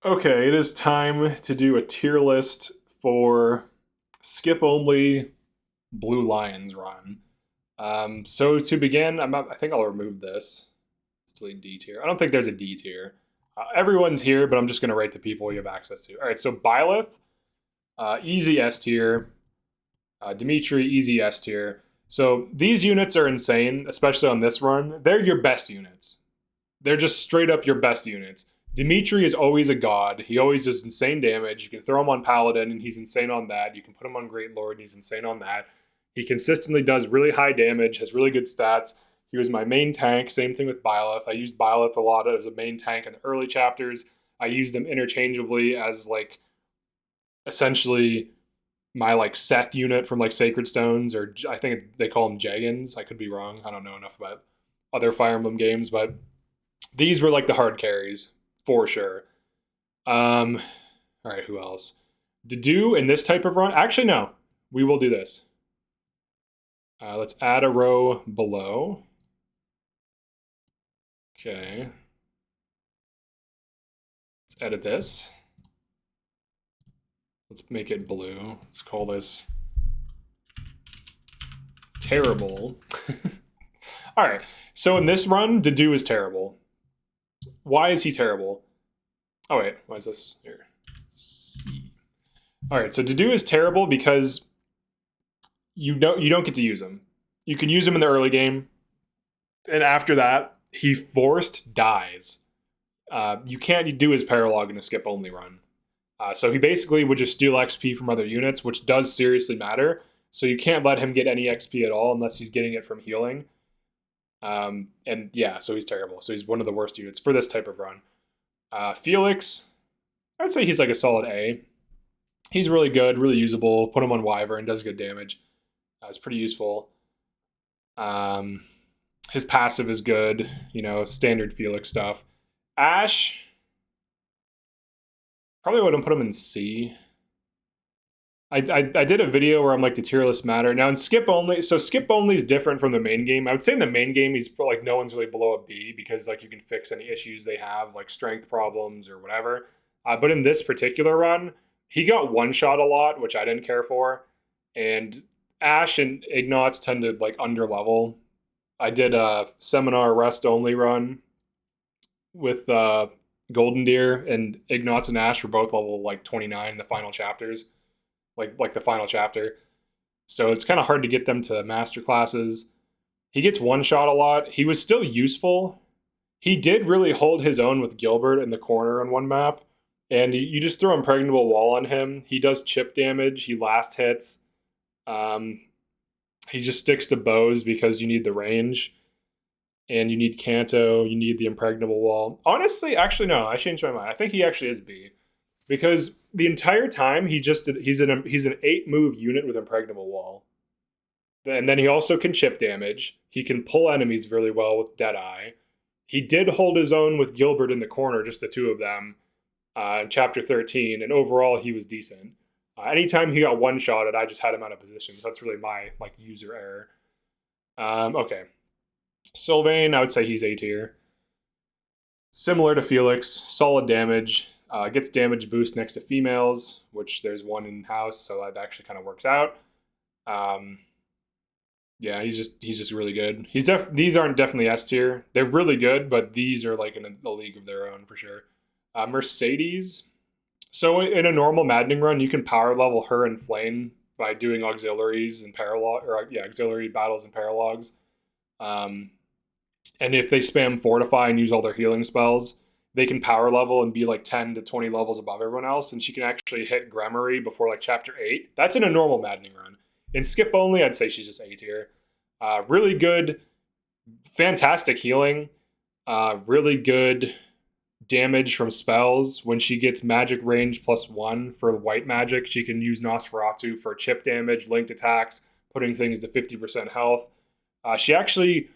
Okay, it is time to do a tier list for skip only Blue Lions run. So to begin, I think I'll remove this. Let's delete D tier. I don't think there's a D tier. Everyone's here, but I'm just going to rate the people you have access to. All right, so Byleth, easy S tier. Dimitri, easy S tier. So these units are insane, especially on this run. They're your best units. They're just straight up your best units. Dimitri is always a god. He always does insane damage. You can throw him on Paladin, and he's insane on that. You can put him on Great Lord, and he's insane on that. He consistently does really high damage, has really good stats. He was my main tank. Same thing with Byleth. I used Byleth a lot as a main tank in the early chapters. I used them interchangeably as like essentially my like Seth unit from like Sacred Stones, or I think they call them Jaggins. I could be wrong. I don't know enough about other Fire Emblem games, but these were like the hard carries for sure. All right, who else? To do in this type of run? Actually, no. We will do this. Let's add a row below. Okay. Let's edit this. Let's make it blue. Let's call this terrible. All right. So in this run, Dedu is terrible. Why is he terrible? Oh wait, why is this here? C. All right, so Dedu is terrible because you don't get to use him. You can use him in the early game, and after that, he forced dies. You can't do his paralog in a skip only run. So he basically would just steal XP from other units, which does seriously matter. So you can't let him get any XP at all unless he's getting it from healing. And yeah, so he's terrible. So he's one of the worst units for this type of run. Felix, I would say he's like a solid A. He's really good, really usable. Put him on Wyvern, does good damage. It's pretty useful. His passive is good, standard Felix stuff. Ash, probably wouldn't put him in C. I did a video where I'm like, the tier list matter. Now in skip only, so skip only is different from the main game. I would say in the main game, he's like no one's really below a B because like you can fix any issues they have, like strength problems or whatever. But in this particular run, he got one shot a lot, which I didn't care for. And Ash and Ignatz tend to like under level. I did a seminar rest only run with Golden Deer, and Ignatz and Ash were both level like 29 in the final chapters, like the final chapter. So it's kind of hard to get them to master classes. He gets one shot a lot. He was still useful. He did really hold his own with Gilbert in the corner on one map. And you just throw impregnable wall on him. He does chip damage. He last hits. He just sticks to bows because you need the range. And you need Kanto. You need the impregnable wall. Honestly, actually, no. I changed my mind. I think he actually is B. Because the entire time he's an 8-move unit with impregnable wall. And then he also can chip damage. He can pull enemies really well with Deadeye. He did hold his own with Gilbert in the corner, just the two of them. In chapter 13, and overall he was decent. Anytime he got one shotted, I just had him out of position. So that's really my like user error. Okay, Sylvain, I would say he's A tier. Similar to Felix, solid damage. Gets damage boost next to females, which there's one in house, so that actually kind of works out. Yeah, he's just really good. These aren't definitely S tier. They're really good, but these are like in a league of their own for sure. Mercedes. So in a normal Maddening run, you can power level her and Flame by doing auxiliaries and auxiliary battles and paralogs. And if they spam Fortify and use all their healing spells, they can power level and be like 10 to 20 levels above everyone else. And she can actually hit Gremory before like chapter 8. That's in a normal Maddening run. In skip only, I'd say she's just A tier. Really good, fantastic healing. Really good damage from spells. When she gets magic range +1 for white magic, she can use Nosferatu for chip damage, linked attacks, putting things to 50% health. She actually,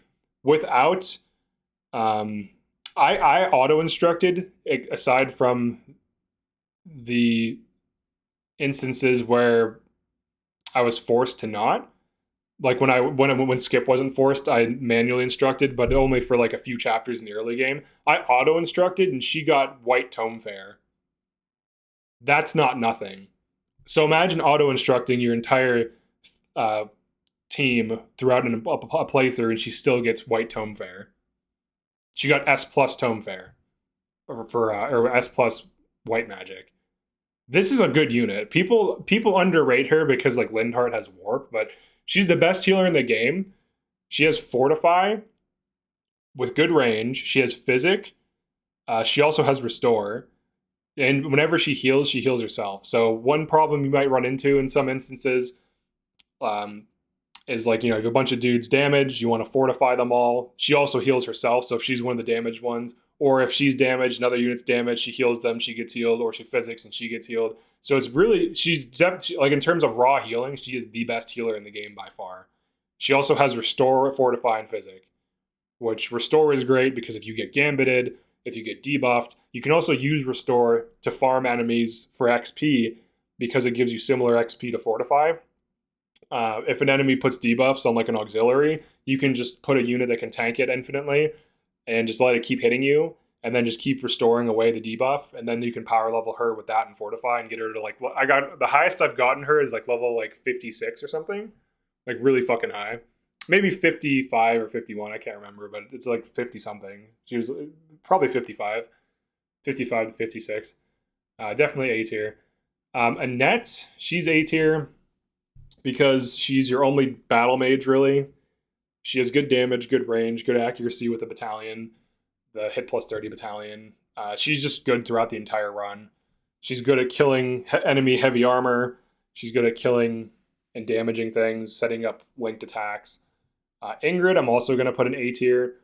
without, I auto instructed, aside from the instances where I was forced to not. Like when Skip wasn't forced, I manually instructed, but only for like a few chapters in the early game. I auto instructed, and she got White Tome Fair That's not nothing. So imagine auto-instructing your entire uh, team throughout a playthrough, and she still gets white tome fair. She got S plus tome fair or S plus white magic. This is a good unit. People underrate her because like Lindhart has warp, but she's the best healer in the game. She has fortify with good range. She has physic. She also has restore. And whenever she heals herself. So one problem you might run into in some instances um, is like, you know, you have a bunch of dudes damaged, you want to fortify them all. She also heals herself, so if she's one of the damaged ones, or if she's damaged, another unit's damaged, she heals them, she gets healed, or she physics and she gets healed. So it's really, like in terms of raw healing, she is the best healer in the game by far. She also has restore, fortify, and physic, which restore is great because if you get gambited, if you get debuffed, you can also use restore to farm enemies for XP because it gives you similar XP to fortify. If an enemy puts debuffs on like an auxiliary, you can just put a unit that can tank it infinitely and just let it keep hitting you and then just keep restoring away the debuff. And then you can power level her with that and fortify and get her to like, I got the highest I've gotten her is like level like 56 or something, like really fucking high. Maybe 55 or 51, I can't remember, but it's like 50 something. She was probably 55 to 56. Definitely A tier. Annette, she's A tier because she's your only battle mage, really. She has good damage, good range, good accuracy with the battalion, the hit plus 30 battalion. She's just good throughout the entire run. She's good at killing enemy heavy armor. She's good at killing and damaging things, setting up linked attacks. Ingrid, I'm also going to put an A tier.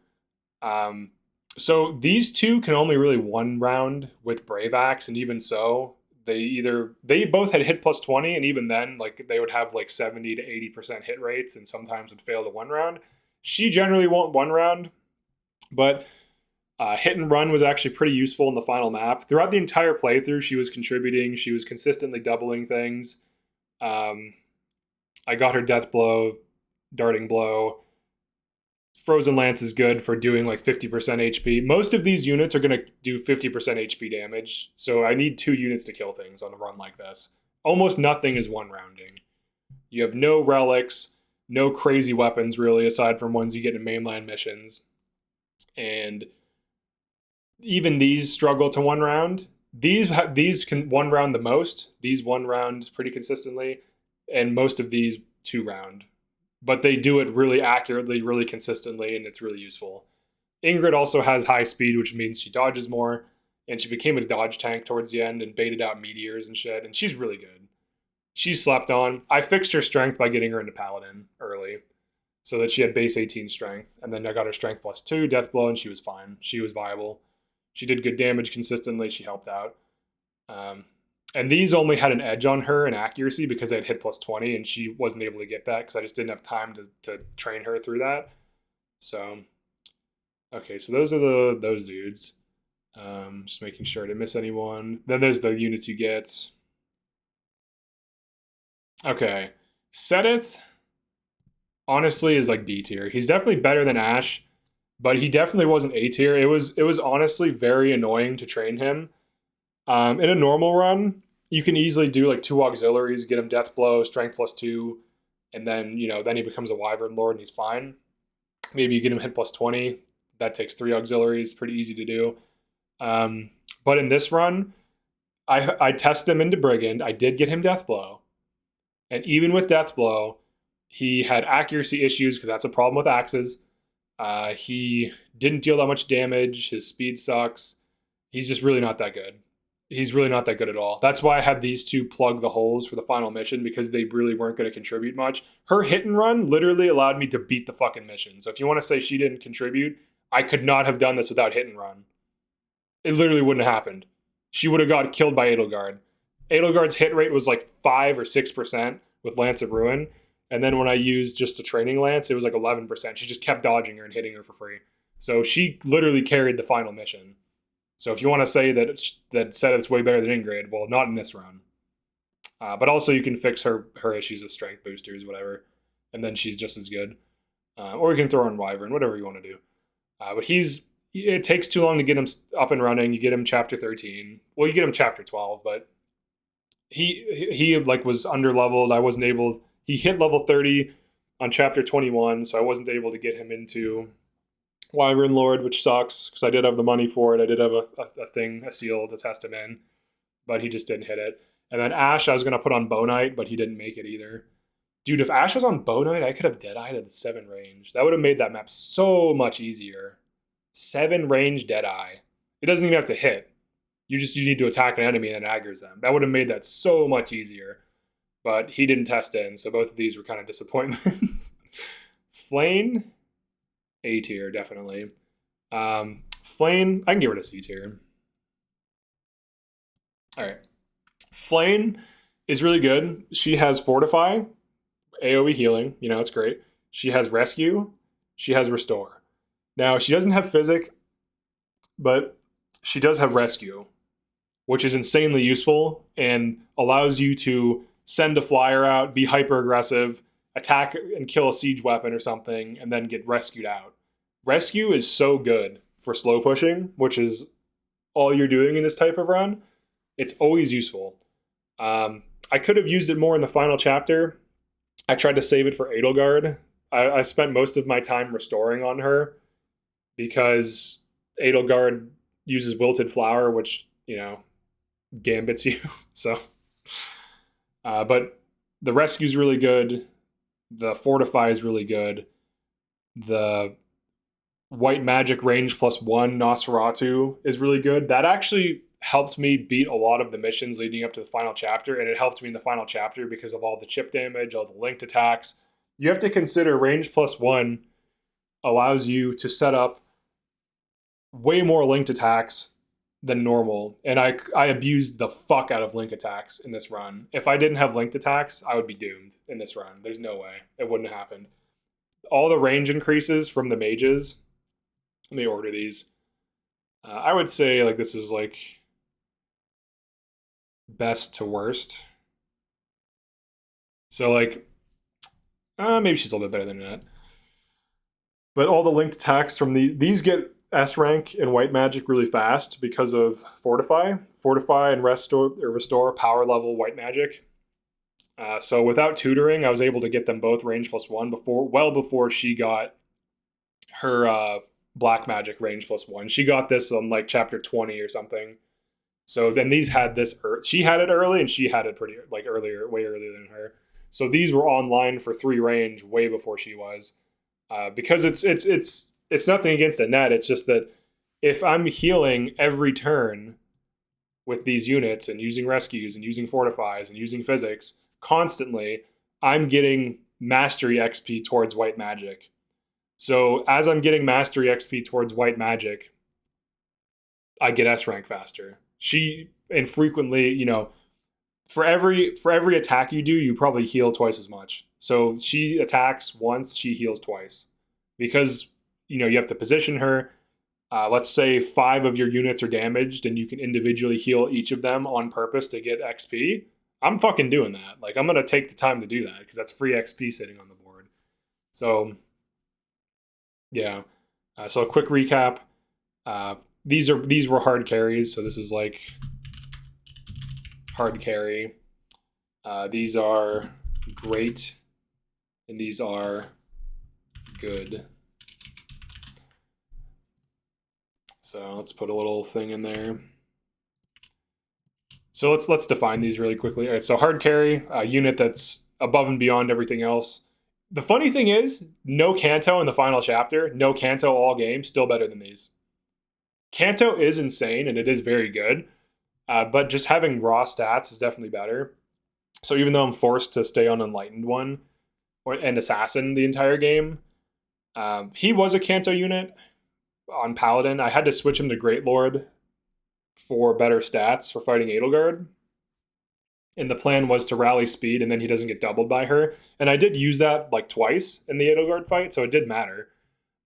So these two can only really one round with Brave Axe, and even so, they both had hit plus 20, and even then, like they would have like 70 to 80% hit rates, and sometimes would fail to one round. She generally won't one round, but hit and run was actually pretty useful in the final map. Throughout the entire playthrough, she was contributing. She was consistently doubling things. I got her death blow, darting blow. Frozen Lance is good for doing like 50% HP. Most of these units are going to do 50% HP damage, so I need 2 units to kill things on a run like this. Almost nothing is one rounding. You have no relics, no crazy weapons really, aside from ones you get in mainline missions. And even these struggle to one round. These can one round the most. These one round pretty consistently, and most of these 2 round. But they do it really accurately, really consistently, and it's really useful. Ingrid also has high speed, which means she dodges more, and she became a dodge tank towards the end and baited out meteors and shit, and she's really good. She's slept on. I fixed her strength by getting her into Paladin early, so that she had base 18 strength, and then I got her strength plus 2, death blow, and she was fine. She was viable. She did good damage consistently. She helped out. And these only had an edge on her in accuracy because they had hit plus 20, and she wasn't able to get that because I just didn't have time to train her through that. So, okay, so those are those dudes. Just making sure I didn't miss anyone. Then there's the units you get. Okay, Sedith, honestly, is like B tier. He's definitely better than Ash, but he definitely wasn't A tier. It was honestly very annoying to train him. In a normal run, you can easily do like 2 auxiliaries, get him death blow, strength plus 2, and then then he becomes a Wyvern Lord and he's fine. Maybe you get him hit plus 20. That takes 3 auxiliaries, pretty easy to do. But in this run, I test him into Brigand. I did get him death blow, and even with death blow, he had accuracy issues because that's a problem with axes. He didn't deal that much damage. His speed sucks. He's just really not that good. He's really not that good at all. That's why I had these 2 plug the holes for the final mission, because they really weren't going to contribute much. Her hit and run literally allowed me to beat the fucking mission. So if you want to say she didn't contribute, I could not have done this without hit and run. It literally wouldn't have happened. She would have got killed by Edelgard. Edelgard's hit rate was like 5 or 6% with Lance of Ruin. And then when I used just a training lance, it was like 11%. She just kept dodging her and hitting her for free. So she literally carried the final mission. So if you want to say that Sedith's way better than Ingrid, well, not in this run. But also you can fix her issues with strength boosters, whatever, and then she's just as good. Or you can throw in Wyvern, whatever you want to do. But it takes too long to get him up and running. You get him chapter 13. Well, you get him chapter 12, but he like was under leveled. I wasn't able. He hit level 30 on chapter 21, so I wasn't able to get him into Wyvern Lord, which sucks because I did have the money for it. I did have a seal to test him in, but he just didn't hit it. And then Ash, I was gonna put on Bonite, but he didn't make it either. Dude, if Ash was on Bonite, I could have Deadeye at 7 range. That would have made that map so much easier. 7 range Deadeye. It doesn't even have to hit. You need to attack an enemy and it aggroes them. That would have made that so much easier. But he didn't test in, so both of these were kind of disappointments. Flane, A tier, definitely. Flane, I can get rid of C tier. All right. Flane is really good. She has Fortify, AoE healing, it's great. She has Rescue, she has Restore. Now, she doesn't have Physic, but she does have Rescue, which is insanely useful and allows you to send a flyer out, be hyper aggressive, attack and kill a siege weapon or something, and then get rescued out. Rescue is so good for slow pushing, which is all you're doing in this type of run. It's always useful. I could have used it more in the final chapter. I tried to save it for Edelgard. I spent most of my time restoring on her because Edelgard uses Wilted Flower, which, gambits you. So, but the rescue's really good. The Fortify is really good. The White Magic range +1 Nosferatu is really good. That actually helped me beat a lot of the missions leading up to the final chapter, and it helped me in the final chapter because of all the chip damage, all the linked attacks. You have to consider range +1 allows you to set up way more linked attacks than normal, and I abused the fuck out of link attacks in this run. If I didn't have linked attacks, I would be doomed in this run. There's no way. It wouldn't have happened. All the range increases from the mages. Let me order these. I would say like this is like best to worst. So like, maybe she's a little bit better than that. But all the linked attacks from these get S rank in White Magic really fast because of Fortify. Fortify and restore power level White Magic. So without tutoring, I was able to get them both range +1 before she got her Black Magic range +1. She got this on like chapter 20 or something. So then these had this. She had it early, and she had it pretty like earlier, way earlier than her. So these were online for 3 range way before she was. Because it's nothing against the net. It's just that if I'm healing every turn with these units and using rescues and using fortifies and using physics constantly, I'm getting mastery XP towards White Magic. So as I'm getting mastery XP towards White Magic, I get S rank faster. She infrequently, for every attack you do, you probably heal twice as much. So she attacks once, she heals twice. Because, you have to position her. Let's say 5 of your units are damaged and you can individually heal each of them on purpose to get XP. I'm fucking doing that. Like, I'm going to take the time to do that because that's free XP sitting on the board. So, yeah. So a quick recap. These were hard carries. So this is like hard carry. These are great. And these are good. So let's put a little thing in there. So let's define these really quickly. All right, so hard carry, a unit that's above and beyond everything else. The funny thing is, no Kanto in the final chapter, no Kanto all game, still better than these. Kanto is insane and it is very good, but just having raw stats is definitely better. So even though I'm forced to stay on Enlightened one and Assassin the entire game, he was a Kanto unit on Paladin. I had to switch him to Great Lord for better stats for fighting Edelgard. And the plan was to rally speed and then he doesn't get doubled by her. And I did use that like twice in the Edelgard fight, so it did matter.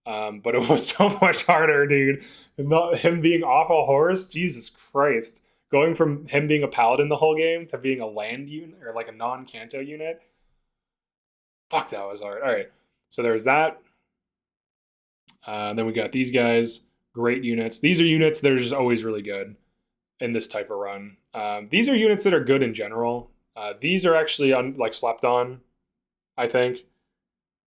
But it was so much harder, dude. Him being off a horse, Jesus Christ. Going from him being a paladin the whole game to being a land unit or like a non-Kanto unit. Fuck, that was hard. All right, so there's that. Then we got these guys, great units. These are units that are just always really good. in this type of run. These are units that are good in general. These are actually slept on, I think.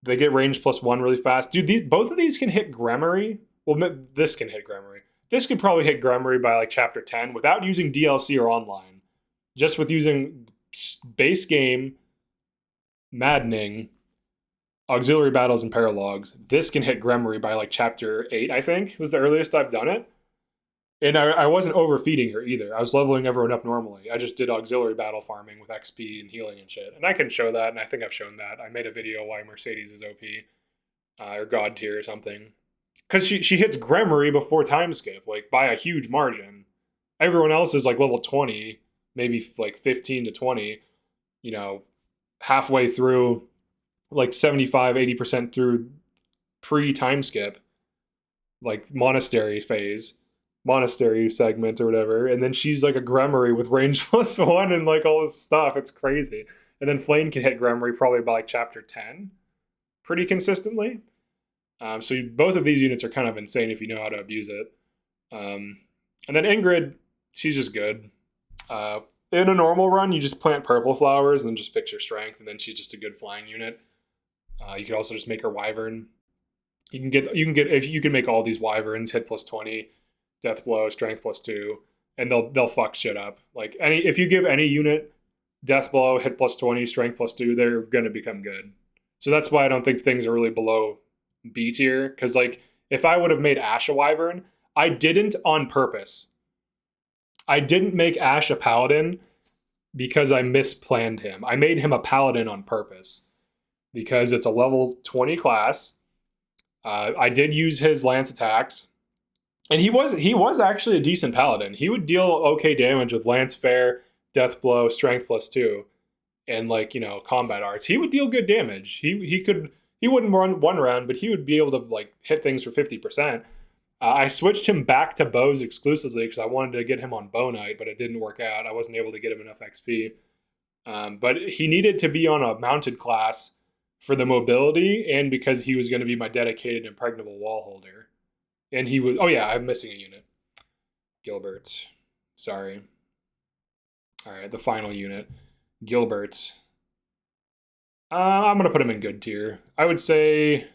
They get range +1 really fast. Dude, both of these can hit Gremory. Well, this can hit Gremory. This could probably hit Gremory by like chapter 10 without using DLC or online. Just with using base game, Maddening, auxiliary battles, and paralogs. This can hit Gremory by like chapter 8, I think, was the earliest I've done it. And I wasn't overfeeding her either. I was leveling everyone up normally. I just did auxiliary battle farming with XP and healing and shit. And I can show that, and I think I've shown that. I made a video why Mercedes is OP, or God tier or something. Because she hits Gremory before time skip, like by a huge margin. Everyone else is like level 20, maybe like 15 to 20, you know, halfway through, like 75, 80% through pre-time skip, like monastery segment or whatever, and then she's like a Gremory with range +1 and like all this stuff. It's crazy. And then Flame can hit Gremory probably by like chapter 10 pretty consistently. So both of these units are kind of insane if you know how to abuse it. And then Ingrid, she's just good. In a normal run, you just plant purple flowers and then just fix your strength, and then she's just a good flying unit. You could also just make her Wyvern. You can make all these Wyverns hit +20, death blow, strength +2, and they'll fuck shit up. Like if you give any unit death blow, hit +20, strength +2, they're gonna become good. So that's why I don't think things are really below B tier. Because like if I would have made Ash a Wyvern, I didn't on purpose. I didn't make Ash a Paladin because I misplanned him. I made him a Paladin on purpose because it's a level 20 class. I did use his lance attacks, and he was actually a decent Paladin. He would deal okay damage with lance fair, death blow, strength +2, and like combat arts. He would deal good damage. He wouldn't run one round, but he would be able to like hit things for 50%. I switched him back to bows exclusively because I wanted to get him on Bow Knight, but it didn't work out. I wasn't able to get him enough XP. But he needed to be on a mounted class for the mobility and because he was going to be my dedicated impregnable wall holder. And he was, oh yeah, I'm missing a unit. Gilbert. Sorry. All right, the final unit. Gilbert. I'm going to put him in good tier. I would say a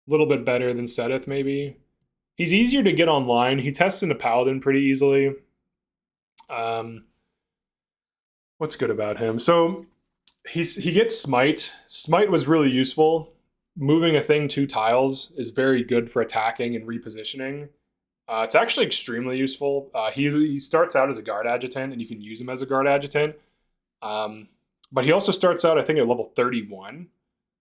little bit better than Sedith, maybe. He's easier to get online. He tests into Paladin pretty easily. What's good about him? So he gets Smite. Smite was really useful. Moving a thing 2 tiles is very good for attacking and repositioning. It's actually extremely useful. He starts out as a guard adjutant, and you can use him as a guard adjutant. But he also starts out, I think, at level 31,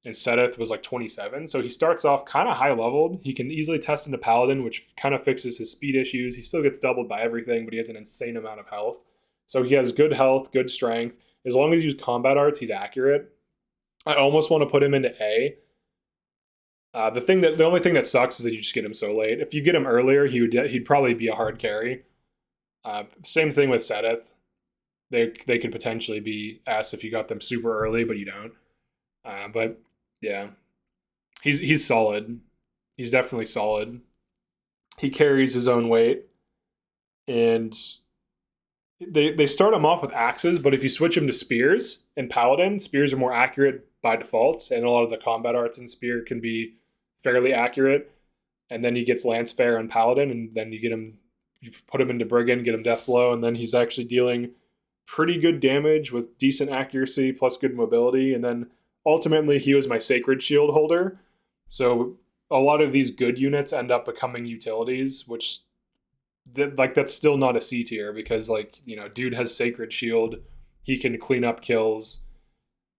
and Sedith was like 27. So he starts off kind of high leveled. He can easily test into Paladin, which kind of fixes his speed issues. He still gets doubled by everything, but he has an insane amount of health. So he has good health, good strength. As long as you use combat arts, he's accurate. I almost want to put him into A. The only thing that sucks is that you just get him so late. If you get him earlier, he'd probably be a hard carry. Same thing with Sedith. They could potentially be S if you got them super early, but you don't. But yeah, he's solid. He's definitely solid. He carries his own weight, and they start him off with axes. But if you switch him to spears and Paladin, spears are more accurate by default, and a lot of the combat arts in spear can be fairly accurate. And then he gets lance fair and Paladin, and then you put him into Brigand, get him death blow, and then he's actually dealing pretty good damage with decent accuracy plus good mobility. And then ultimately he was my sacred shield holder. So a lot of these good units end up becoming utilities, which that's still not a C tier because dude has sacred shield. He can clean up kills,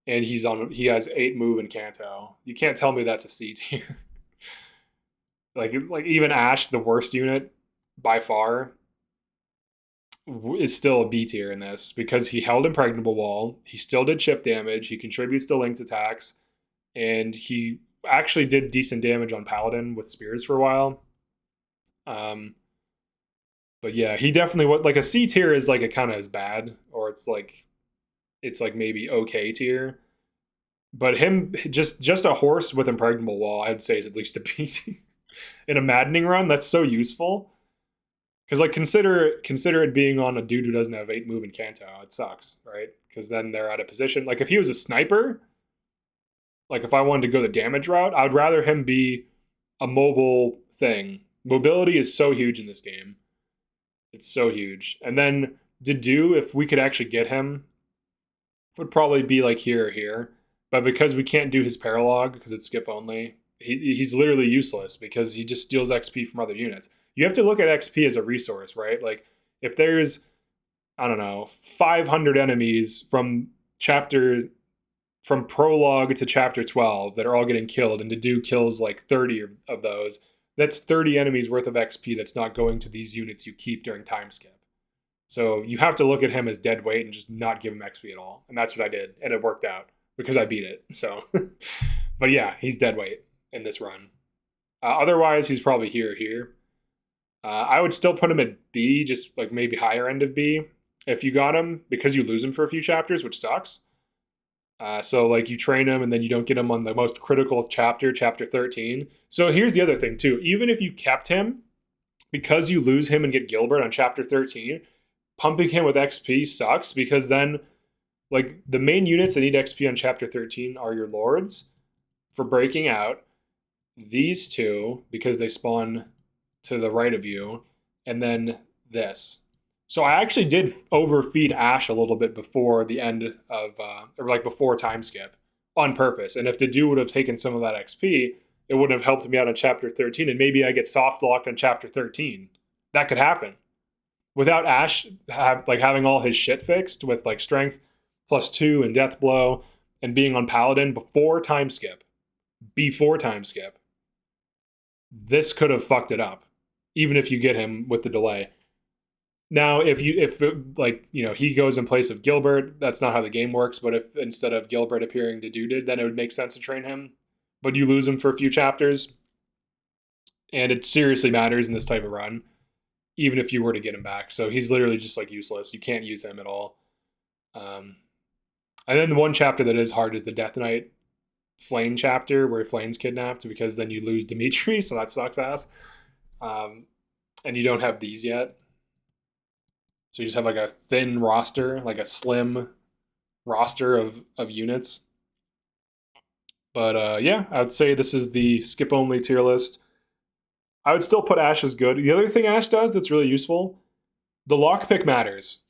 and he has 8 move and Kanto. You can't tell me that's a C tier. like even Ash, the worst unit by far, is still a B tier in this because he held impregnable wall. He still did chip damage. He contributes to linked attacks, and he actually did decent damage on Paladin with spears for a while. But yeah, he definitely like a C tier is like a kind of as bad, or it's like maybe okay tier. But him just a horse with impregnable wall, I'd say is at least a B tier. In a Maddening run, that's so useful. Because like consider it being on a dude who doesn't have 8 move in Kanto. It sucks, right? Because then they're out of position. Like if he was a sniper, like if I wanted to go the damage route, I would rather him be a mobile thing. Mobility is so huge in this game. It's so huge. And then Dedu, if we could actually get him, would probably be like here or here. But because we can't do his paralog because it's skip only, he's literally useless because he just steals XP from other units. You have to look at XP as a resource, right? Like if there's, I don't know, 500 enemies from prologue to chapter 12 that are all getting killed, and Dedu kills like 30 of those, that's 30 enemies worth of XP that's not going to these units you keep during time skip. So you have to look at him as dead weight and just not give him XP at all. And that's what I did. And it worked out because I beat it. So, but yeah, he's dead weight in this run. Otherwise, he's probably here. I would still put him at B, just like maybe higher end of B if you got him, because you lose him for a few chapters, which sucks. So like you train him and then you don't get him on the most critical chapter 13. So here's the other thing too. Even if you kept him, because you lose him and get Gilbert on chapter 13, pumping him with XP sucks, because then like the main units that need XP on chapter 13 are your lords for breaking out, these two because they spawn to the right of you, and then this. So I actually did overfeed Ash a little bit before the end of, or like before time skip on purpose. And if the dude would have taken some of that XP, it would have helped me out on chapter 13, and maybe I get soft locked on chapter 13. That could happen. Without Ash having all his shit fixed with like strength +2 and death blow and being on Paladin before time skip, this could have fucked it up, even if you get him with the delay. Now, if he goes in place of Gilbert, that's not how the game works. But if instead of Gilbert appearing to Duded, then it would make sense to train him. But you lose him for a few chapters, and it seriously matters in this type of run, even if you were to get him back. So he's literally just like useless. You can't use him at all. And then the one chapter that is hard is the Death Knight Flame chapter, where Flame's kidnapped, because then you lose Dimitri, so that sucks ass. And you don't have these yet. So you just have like a thin roster, like a slim roster of units. But yeah, I would say this is the skip only tier list. I would still put Ash as good. The other thing Ash does that's really useful, the lockpick matters.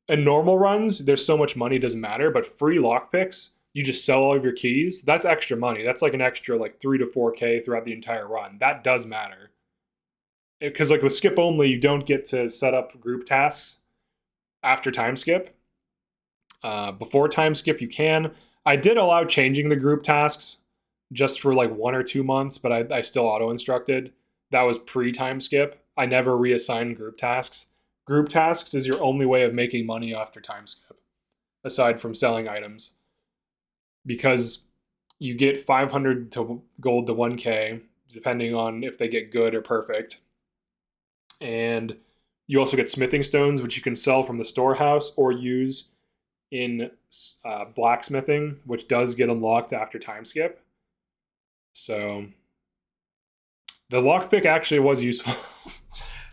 In normal runs, there's so much money, it doesn't matter, but free lockpicks, you just sell all of your keys. That's extra money. That's like an extra like 3 to 4K throughout the entire run. That does matter. Because like with skip only, you don't get to set up group tasks after time skip. Before time skip, you can. I did allow changing the group tasks just for like 1 or 2 months, but I still auto-instructed. That was pre-time skip. I never reassigned group tasks. Group tasks is your only way of making money after time skip, aside from selling items. Because you get 500 to gold to 1K, depending on if they get good or perfect. And you also get smithing stones, which you can sell from the storehouse or use in blacksmithing, which does get unlocked after time skip. So the lockpick actually was useful.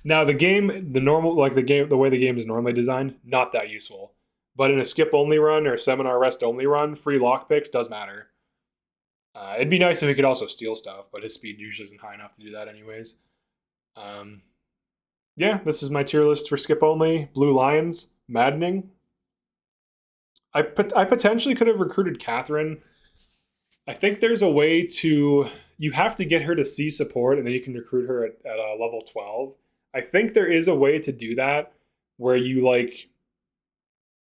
Now the way the game is normally designed, not that useful. But in a skip only run or a seminar rest only run, free lockpicks does matter. It'd be nice if he could also steal stuff, but his speed usually isn't high enough to do that anyways. Yeah, this is my tier list for skip only. Blue Lions, Maddening. I potentially could have recruited Catherine. I think there's a way you have to get her to C support, and then you can recruit her at level 12. I think there is a way to do that where you like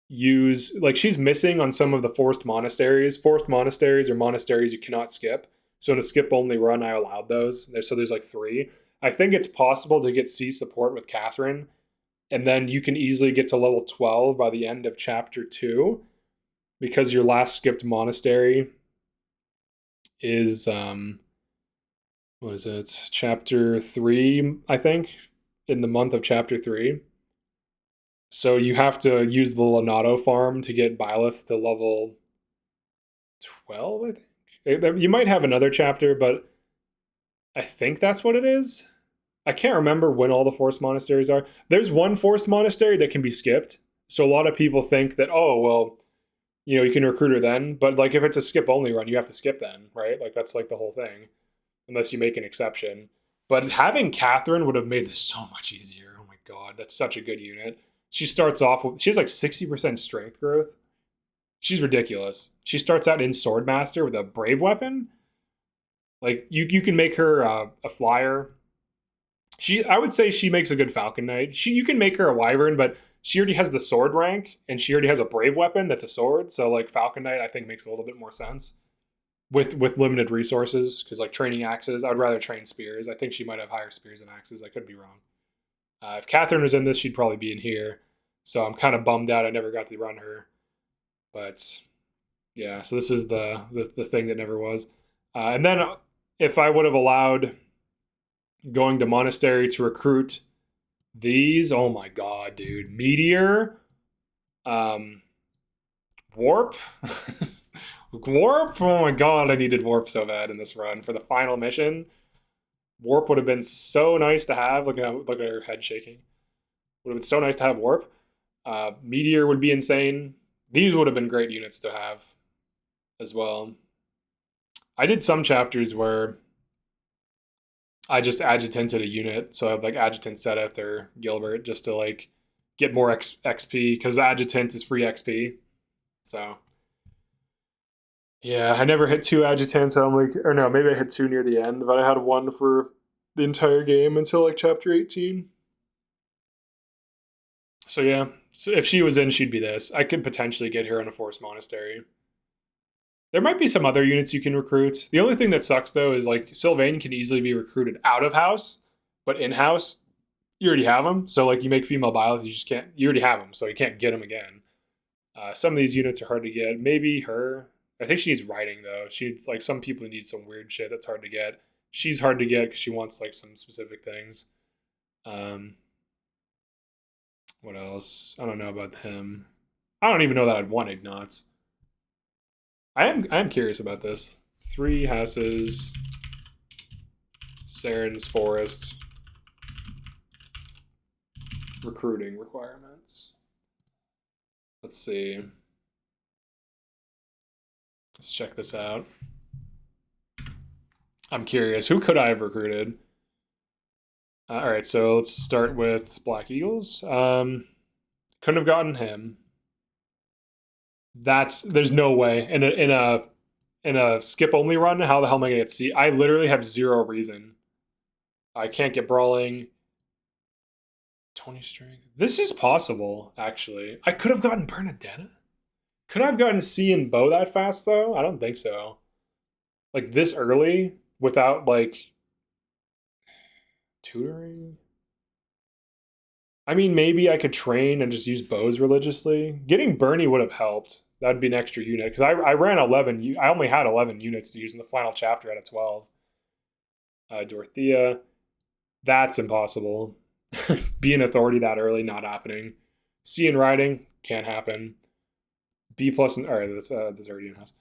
use, like she's missing on some of the forced monasteries. Forced monasteries are monasteries you cannot skip. So in a skip only run, I allowed those. There's like 3. I think it's possible to get C support with Catherine, and then you can easily get to level 12 by the end of chapter 2, because your last skipped monastery is what is it? Chapter 3, I think, in the month of chapter 3. So you have to use the Lonato farm to get Byleth to level 12, I think. You might have another chapter, but I think that's what it is. I can't remember when all the forced monasteries are. There's one forced monastery that can be skipped. So a lot of people think that, oh, well, you can recruit her then. But like if it's a skip only run, you have to skip then, right? Like that's like the whole thing, unless you make an exception. But having Catherine would have made this so much easier. Oh my god, that's such a good unit. She starts off with, she has like 60% strength growth. She's ridiculous. She starts out in Swordmaster with a brave weapon. Like you can make her a flyer. I would say she makes a good Falcon Knight. You can make her a Wyvern, but she already has the sword rank and she already has a brave weapon that's a sword. So like Falcon Knight, I think makes a little bit more sense with limited resources because like training axes, I'd rather train spears. I think she might have higher spears than axes. I could be wrong. If Catherine was in this, she'd probably be in here. So I'm kind of bummed out I never got to run her. But yeah, so this is the thing that never was. And then if I would have allowed going to monastery to recruit these, oh my god, dude. Meteor, warp. Warp, oh my god, I needed warp so bad in this run for the final mission. Warp would have been so nice to have. Look at her head shaking. Would have been so nice to have warp. Meteor would be insane. These would have been great units to have as well. I did some chapters where I just adjutanted a unit, so I have like adjutant Seth or Gilbert just to like get more XP because adjutant is free XP. So yeah, I never hit 2 adjutants. I'm like, or no, maybe I hit 2 near the end, but I had 1 for the entire game until like chapter 18. So yeah, so if she was in, she'd be this. I could potentially get her in a forced monastery. There might be some other units you can recruit. The only thing that sucks though is like Sylvain can easily be recruited out of house, but in house, you already have them. So like you make female biology, you just can't. You already have them, so you can't get them again. Some of these units are hard to get. Maybe her. I think she needs writing though. She's like some people need some weird shit that's hard to get. She's hard to get because she wants like some specific things. What else? I don't know about him. I don't even know that I'd want Ignatz. I am curious about this. 3 houses, Saren's Forest, recruiting requirements. Let's see. Let's check this out. I'm curious. Who could I have recruited? All right, so let's start with Black Eagles. Couldn't have gotten him. There's no way in a skip only run. How the hell am I gonna get C? I literally have 0 reason. I can't get brawling. 20 strength. This is possible, actually. I could have gotten Bernadetta. Could I have gotten C and Bow that fast though? I don't think so. Like this early without like tutoring. I mean, maybe I could train and just use bows religiously. Getting Bernie would have helped. That'd be an extra unit because I ran 11. I only had 11 units to use in the final chapter out of 12. Dorothea, that's impossible. Be an authority that early, not happening. C in riding can't happen. B plus, all right, that's already in house.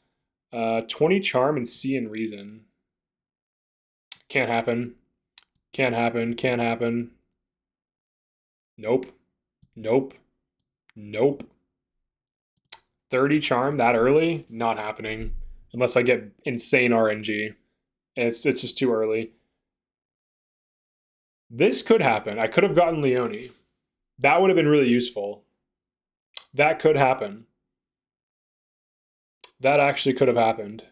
20 charm and C in reason can't happen. Can't happen. Can't happen. Nope. Nope. Nope. 30 charm that early? Not happening. Unless I get insane RNG. And it's just too early. This could happen. I could have gotten Leone. That would have been really useful. That could happen. That actually could have happened.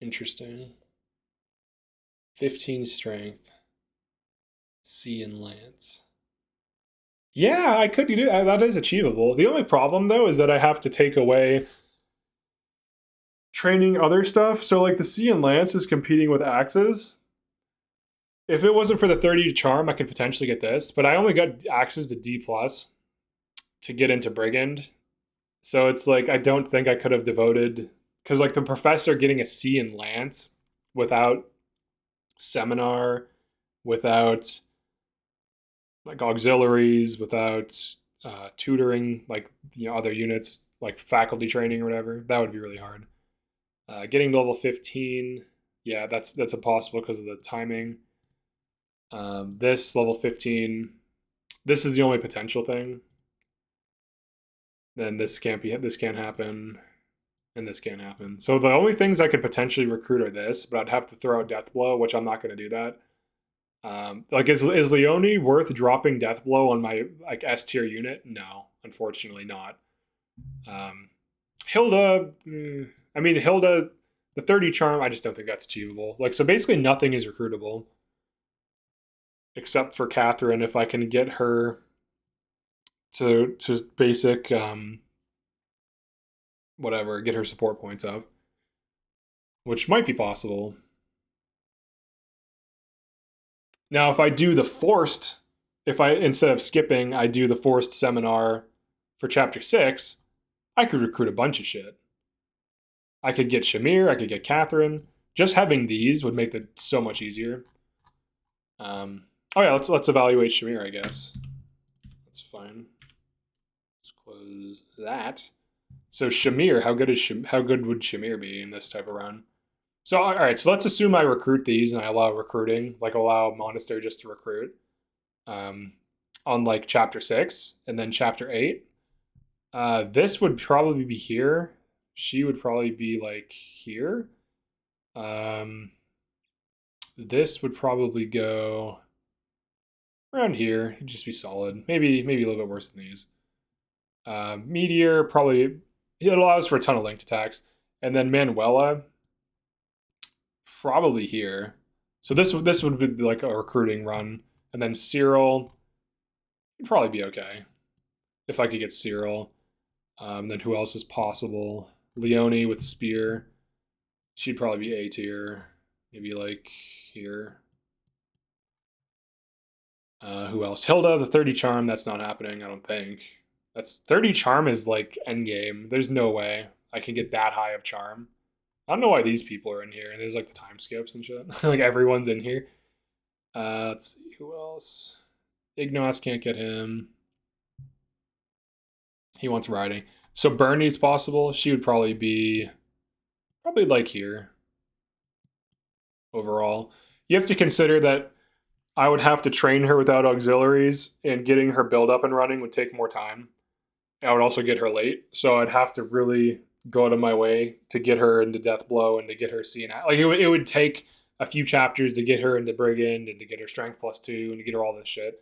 Interesting. 15 strength. C and Lance. Yeah, I could do that. That is achievable. The only problem though is that I have to take away training other stuff. So like the C and Lance is competing with axes. If it wasn't for the 30 to charm, I could potentially get this, but I only got axes to D plus to get into Brigand. So it's like I don't think I could have devoted because like the professor getting a C in Lance without seminar, without like auxiliaries, without tutoring, like other units, like faculty training or whatever, that would be really hard. Getting level 15, yeah, that's impossible because of the timing. This level 15. This is the only potential thing. Then this can't be. This can't happen, and this can't happen. So the only things I could potentially recruit are this, but I'd have to throw out Death Blow, which I'm not going to do that. Like is Leone worth dropping Death Blow on my like S tier unit? No, unfortunately not. Um, Hilda, I mean Hilda, the 30 charm, I just don't think that's achievable. Like so, basically nothing is recruitable except for Catherine. If I can get her to basic whatever, get her support points up, which might be possible. Now, if I do the forced, if I instead of skipping, I do the forced seminar for chapter 6, I could recruit a bunch of shit. I could get Shamir, I could get Catherine. Just having these would make it so much easier. Oh yeah, let's evaluate Shamir, I guess. That's fine. Let's close that. So Shamir, how good would Shamir be in this type of run? So all right, so let's assume I recruit these and I allow recruiting, like allow Monastery just to recruit, um, on like chapter 6 and then chapter 8. This would probably be here. She would probably be like here. Um, this would probably go around here. It'd just be solid. Maybe a little bit worse than these. Meteor probably it allows for a ton of linked attacks, and then Manuela probably here. So this would be like a recruiting run, and then Cyril would probably be okay if I could get Cyril. Then who else is possible? Leone with Spear. She'd probably be A tier. Maybe like here. Who else? Hilda, the 30 charm. That's not happening, I don't think. That's 30 charm is like endgame. There's no way I can get that high of charm. I don't know why these people are in here. There's like the time skips and shit. Like everyone's in here. Let's see who else. Ignos can't get him. He wants riding. So Bernie's possible. She would probably like here overall. You have to consider that I would have to train her without auxiliaries, and getting her build up and running would take more time. I would also get her late, so I'd have to really go out of my way to get her into Death Blow and to get her CNI. Like it would take a few chapters to get her into Brigand and to get her Strength +2 and to get her all this shit.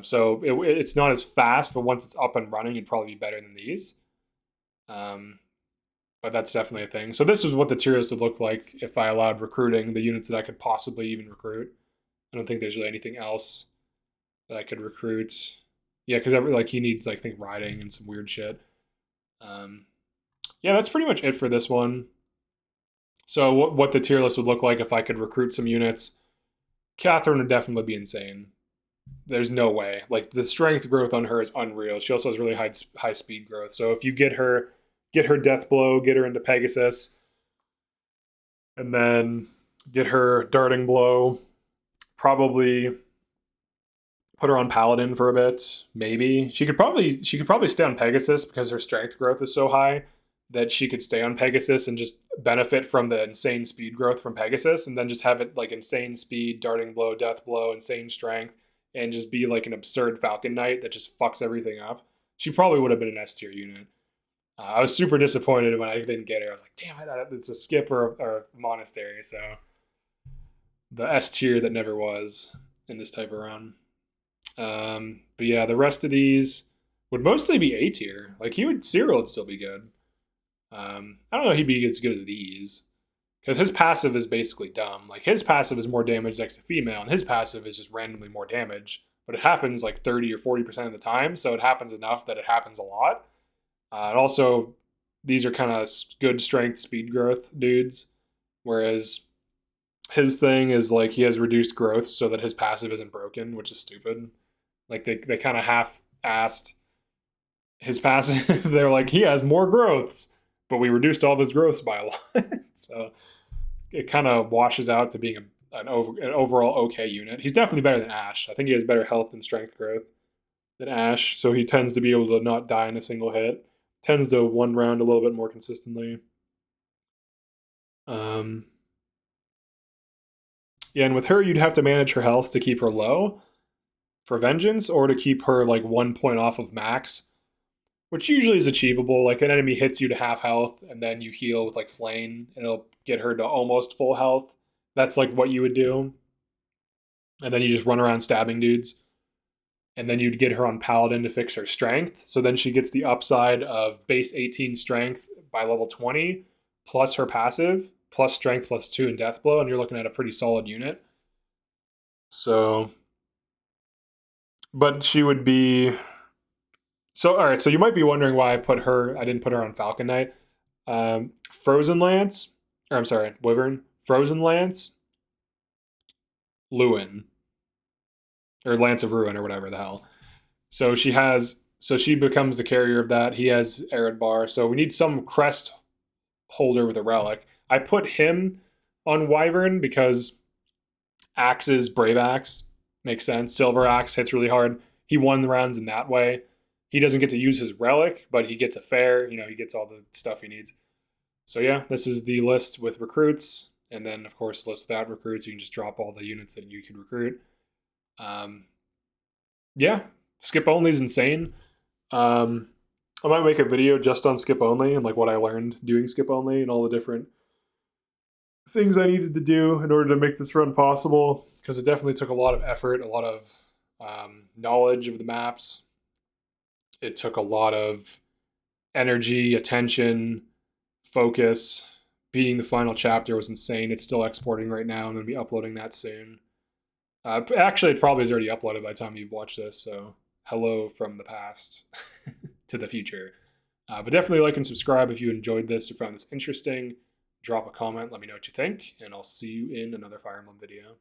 So it's not as fast, but once it's up and running, it'd probably be better than these. But that's definitely a thing. So this is what the tier list would look like if I allowed recruiting the units that I could possibly even recruit. I don't think there's really anything else that I could recruit. Yeah, because like he needs like think riding and some weird shit. Yeah, that's pretty much it for this one. So what the tier list would look like if I could recruit some units. Catherine would definitely be insane. There's no way. Like the strength growth on her is unreal. She also has really high speed growth. So if you get her Death Blow, get her into Pegasus, and then get her Darting Blow, probably put her on Paladin for a bit. Maybe she could probably stay on Pegasus because her strength growth is so high that she could stay on Pegasus and just benefit from the insane speed growth from Pegasus, and then just have it like insane speed, Darting Blow, Death Blow, insane strength, and just be like an absurd Falcon Knight that just fucks everything up. She probably would have been an S tier unit. I was super disappointed when I didn't get her. I was like, damn it, it's a skip or a monastery. So the S tier that never was in this type of run. But yeah, the rest of these would mostly be A tier. Like Cyril would still be good. I don't know if he'd be as good as these. Because his passive is basically dumb. Like his passive is more damage next to female, and his passive is just randomly more damage. But it happens like 30 or 40% of the time, so it happens enough that it happens a lot. And also, these are kind of good strength speed growth dudes. Whereas his thing is like he has reduced growth so that his passive isn't broken, which is stupid. Like they kind of half-assed his passive. They're like, he has more growths, but we reduced all of his growths by a lot. So it kind of washes out to being an overall okay unit. He's definitely better than Ash. I think he has better health and strength growth than Ash, so he tends to be able to not die in a single hit. Tends to one round a little bit more consistently. Yeah, and with her, you'd have to manage her health to keep her low for vengeance, or to keep her like 1 point off of max, which usually is achievable. Like an enemy hits you to half health, and then you heal with like flame, and it'll get her to almost full health. That's like what you would do, and then you just run around stabbing dudes, and then you'd get her on paladin to fix her strength. So then she gets the upside of base 18 strength by level 20, plus her passive, plus strength plus 2 in death blow, and you're looking at a pretty solid unit. So, but she would be so all right. So you might be wondering why I didn't put her on Falcon Knight. Frozen Lance, or I'm sorry, Wyvern, Frozen Lance, Lewin, or Lance of Ruin, or whatever the hell. So she becomes the carrier of that. He has Arid Bar. So we need some crest holder with a relic. I put him on Wyvern because Axe's Brave Axe makes sense. Silver Axe hits really hard. He won the rounds in that way. He doesn't get to use his relic, but he gets a fair. He gets all the stuff he needs. So yeah, this is the list with recruits, and then of course the list without recruits. You can just drop all the units that you could recruit. Yeah, skip only is insane. I might make a video just on skip only and like what I learned doing skip only and all the different things I needed to do in order to make this run possible, because it definitely took a lot of effort, a lot of knowledge of the maps. It took a lot of energy, attention, focus. Beating the final chapter was insane. It's still exporting right now. I'm going to be uploading that soon. Actually, it probably is already uploaded by the time you watch this, so hello from the past to the future. But definitely like and subscribe if you enjoyed this or found this interesting. Drop a comment, let me know what you think, and I'll see you in another Fire Emblem video.